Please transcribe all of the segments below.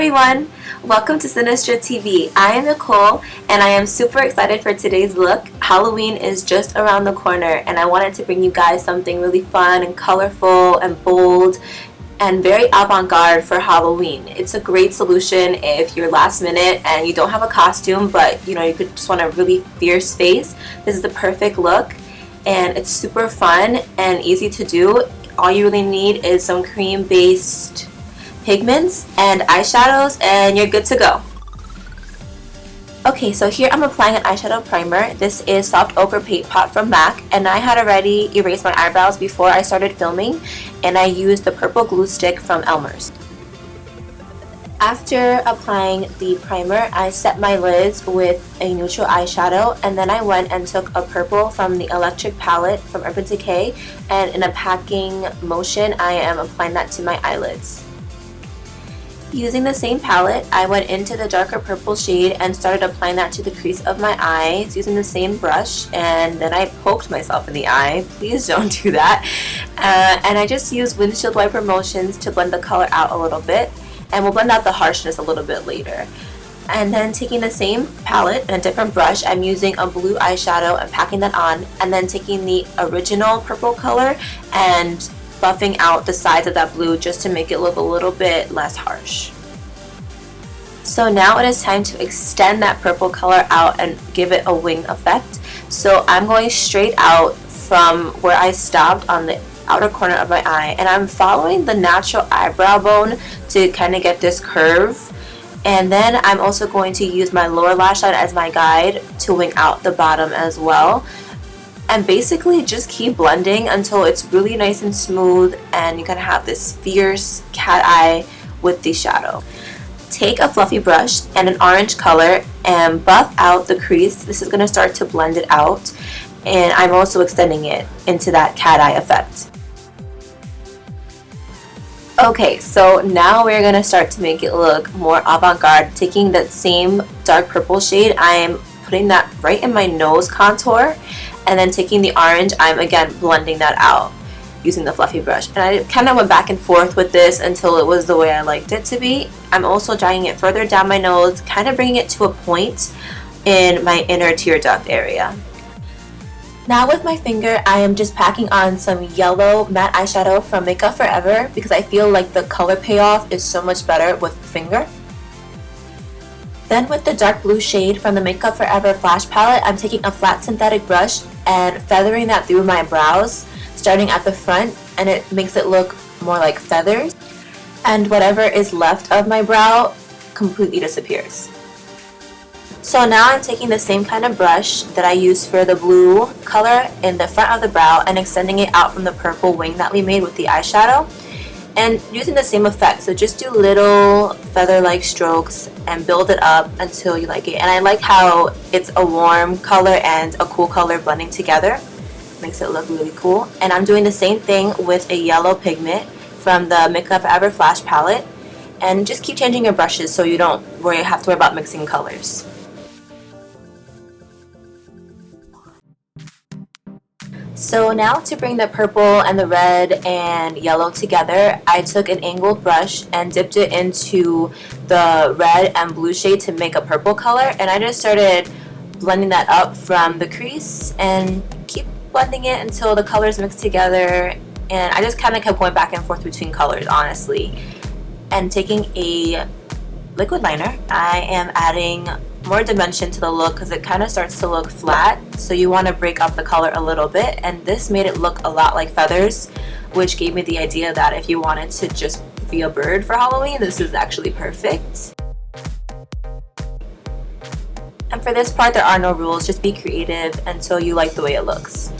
everyone! Welcome to Sinistra TV. I am Nicole and I am super excited for today's look. Halloween is just around the corner and I wanted to bring you guys something really fun and colorful and bold and very avant-garde for Halloween. It's a great solution if you're last minute and you don't have a costume, but you could just want a really fierce face. This is the perfect look and it's super fun and easy to do. All you really need is some cream-based pigments and eyeshadows and you're good to go. Okay, so here I'm applying an eyeshadow primer. This is Soft Ochre Paint Pot from MAC, and I had already erased my eyebrows before I started filming, and I used the purple glue stick from Elmer's. After applying the primer, I set my lids with a neutral eyeshadow, and then I went and took a purple from the Electric palette from Urban Decay, and in a packing motion, I am applying that to my eyelids. Using the same palette, I went into the darker purple shade and started applying that to the crease of my eyes using the same brush, and then I poked myself in the eye. Please don't do that. And I just used windshield wiper motions to blend the color out a little bit, and we'll blend out the harshness a little bit later. And then taking the same palette and a different brush, I'm using a blue eyeshadow and packing that on, and then taking the original purple color and buffing out the sides of that blue just to make it look a little bit less harsh. So now it is time to extend that purple color out and give it a wing effect. So I'm going straight out from where I stopped on the outer corner of my eye, and I'm following the natural eyebrow bone to kind of get this curve. And then I'm also going to use my lower lash line as my guide to wing out the bottom as well. And basically just keep blending until it's really nice and smooth and you kind of have this fierce cat eye with the shadow. Take a fluffy brush and an orange color and buff out the crease. This is going to start to blend it out, and I'm also extending it into that cat eye effect. Okay, so now we're going to start to make it look more avant-garde. Taking that same dark purple shade, I'm putting that right in my nose contour. And then taking the orange, I'm again blending that out using the fluffy brush. And I kind of went back and forth with this until it was the way I liked it to be. I'm also dragging it further down my nose, kind of bringing it to a point in my inner tear duct area. Now with my finger, I am just packing on some yellow matte eyeshadow from Makeup Forever because I feel like the color payoff is so much better with the finger. Then with the dark blue shade from the Makeup Forever Flash palette, I'm taking a flat synthetic brush and feathering that through my brows, starting at the front, and it makes it look more like feathers. And whatever is left of my brow completely disappears. So now I'm taking the same kind of brush that I used for the blue color in the front of the brow and extending it out from the purple wing that we made with the eyeshadow. And using the same effect, so just do little feather-like strokes and build it up until you like it. And I like how it's a warm color and a cool color blending together. Makes it look really cool. And I'm doing the same thing with a yellow pigment from the Makeup Forever Flash palette. And just keep changing your brushes so you don't have to worry about mixing colors. So now to bring the purple and the red and yellow together, I took an angled brush and dipped it into the red and blue shade to make a purple color, and I just started blending that up from the crease and keep blending it until the colors mix together. And I just kind of kept going back and forth between colors, honestly. And taking a liquid liner, I am adding more dimension to the look because it kind of starts to look flat, so you want to break up the color a little bit, and this made it look a lot like feathers, which gave me the idea that if you wanted to just be a bird for Halloween, this is actually perfect. And for this part, there are no rules, just be creative until you like the way it looks.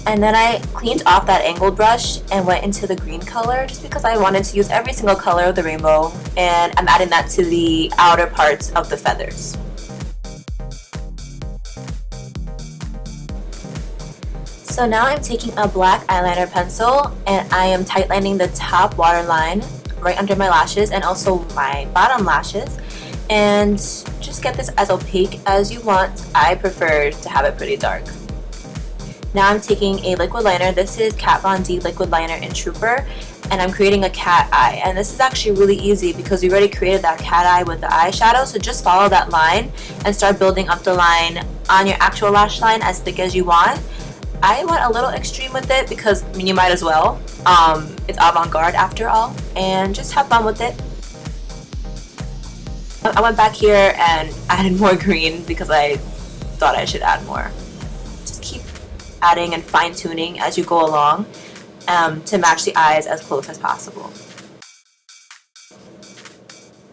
And then I cleaned off that angled brush and went into the green color just because I wanted to use every single color of the rainbow, and I'm adding that to the outer parts of the feathers. So now I'm taking a black eyeliner pencil and I am tightlining the top waterline right under my lashes and also my bottom lashes, and just get this as opaque as you want. I prefer to have it pretty dark. Now I'm taking a liquid liner. This is Kat Von D liquid liner in Trooper, and I'm creating a cat eye. And this is actually really easy because we already created that cat eye with the eyeshadow, so just follow that line and start building up the line on your actual lash line as thick as you want. I went a little extreme with it because, I mean, you might as well. It's Avant-Garde after all, and just have fun with it. I went back here and added more green because I thought I should add more. Just keep adding and fine-tuning as you go along to match the eyes as close as possible.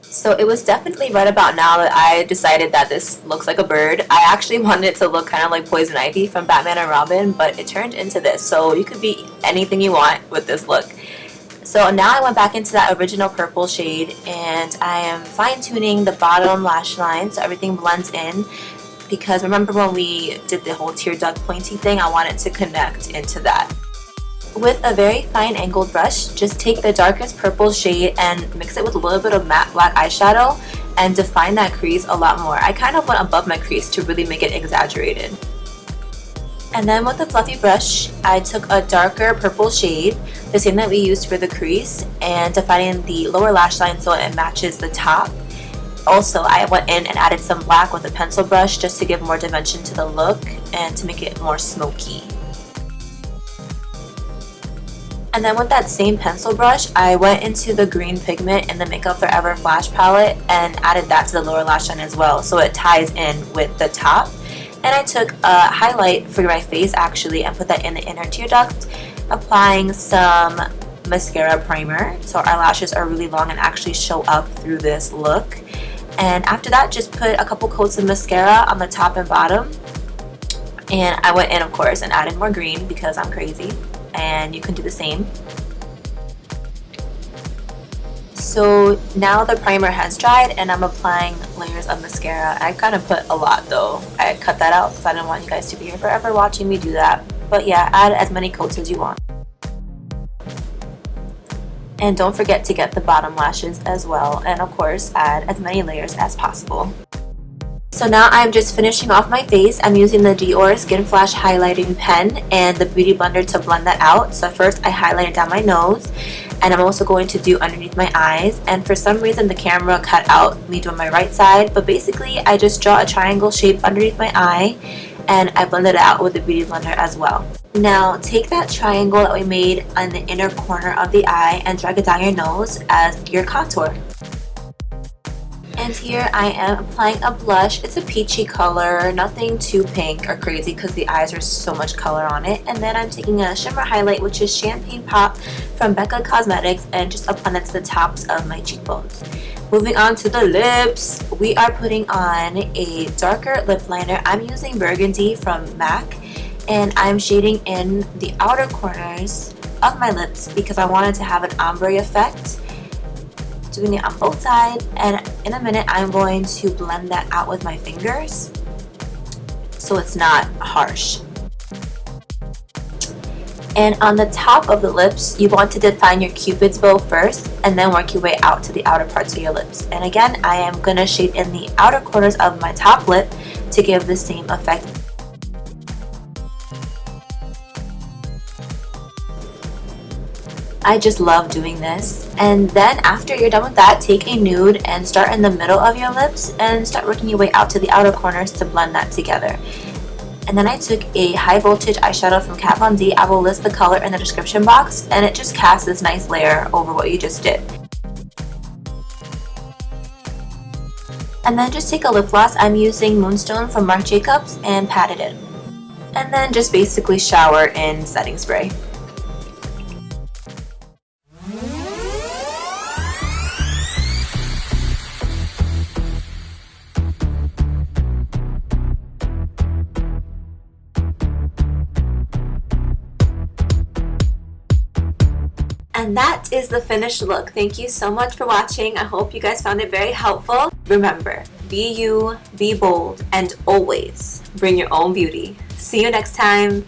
So it was definitely right about now that I decided that this looks like a bird. I actually wanted it to look kind of like Poison Ivy from Batman and Robin, but it turned into this. So you could be anything you want with this look. So now I went back into that original purple shade, and I am fine-tuning the bottom lash line so everything blends in. Because remember when we did the whole tear duct pointy thing, I wanted to connect into that. With a very fine angled brush, just take the darkest purple shade and mix it with a little bit of matte black eyeshadow and define that crease a lot more. I kind of went above my crease to really make it exaggerated. And then with the fluffy brush, I took a darker purple shade, the same that we used for the crease, and defining the lower lash line so it matches the top. Also, I went in and added some black with a pencil brush just to give more dimension to the look and to make it more smoky. And then with that same pencil brush, I went into the green pigment in the Makeup Forever Flash palette and added that to the lower lash line as well, so it ties in with the top. And I took a highlight for my face actually and put that in the inner tear duct, applying some mascara primer so our lashes are really long and actually show up through this look. And after that, just put a couple coats of mascara on the top and bottom. And I went in, of course, and added more green because I'm crazy. And you can do the same. So now the primer has dried and I'm applying layers of mascara. I kind of put a lot though. I cut that out because I didn't want you guys to be here forever watching me do that. But yeah, add as many coats as you want. And don't forget to get the bottom lashes as well. And of course, add as many layers as possible. So now I'm just finishing off my face. I'm using the Dior Skin Flash Highlighting Pen and the Beauty Blender to blend that out. So first I highlighted down my nose, and I'm also going to do underneath my eyes. And for some reason the camera cut out me doing my right side, but basically I just draw a triangle shape underneath my eye and I blend it out with the Beauty Blender as well. Now take that triangle that we made on the inner corner of the eye and drag it down your nose as your contour. And here I am applying a blush. It's a peachy color, nothing too pink or crazy because the eyes are so much color on it. And then I'm taking a shimmer highlight, which is Champagne Pop from Becca Cosmetics, and just applying it to the tops of my cheekbones. Moving on to the lips, we are putting on a darker lip liner. I'm using Burgundy from MAC, and I'm shading in the outer corners of my lips because I wanted to have an ombre effect. Doing it on both sides, and in a minute I'm going to blend that out with my fingers so it's not harsh. And on the top of the lips, you want to define your cupid's bow first and then work your way out to the outer parts of your lips. And again, I am going to shade in the outer corners of my top lip to give the same effect. I just love doing this. And then after you're done with that, take a nude and start in the middle of your lips and start working your way out to the outer corners to blend that together. And then I took a high voltage eyeshadow from Kat Von D. I will list the color in the description box, and it just casts this nice layer over what you just did. And then just take a lip gloss. I'm using Moonstone from Marc Jacobs and pat it in. And then just basically shower in setting spray. And that is the finished look. Thank you so much for watching. I hope you guys found it very helpful. Remember, be you, be bold, and always bring your own beauty. See you next time.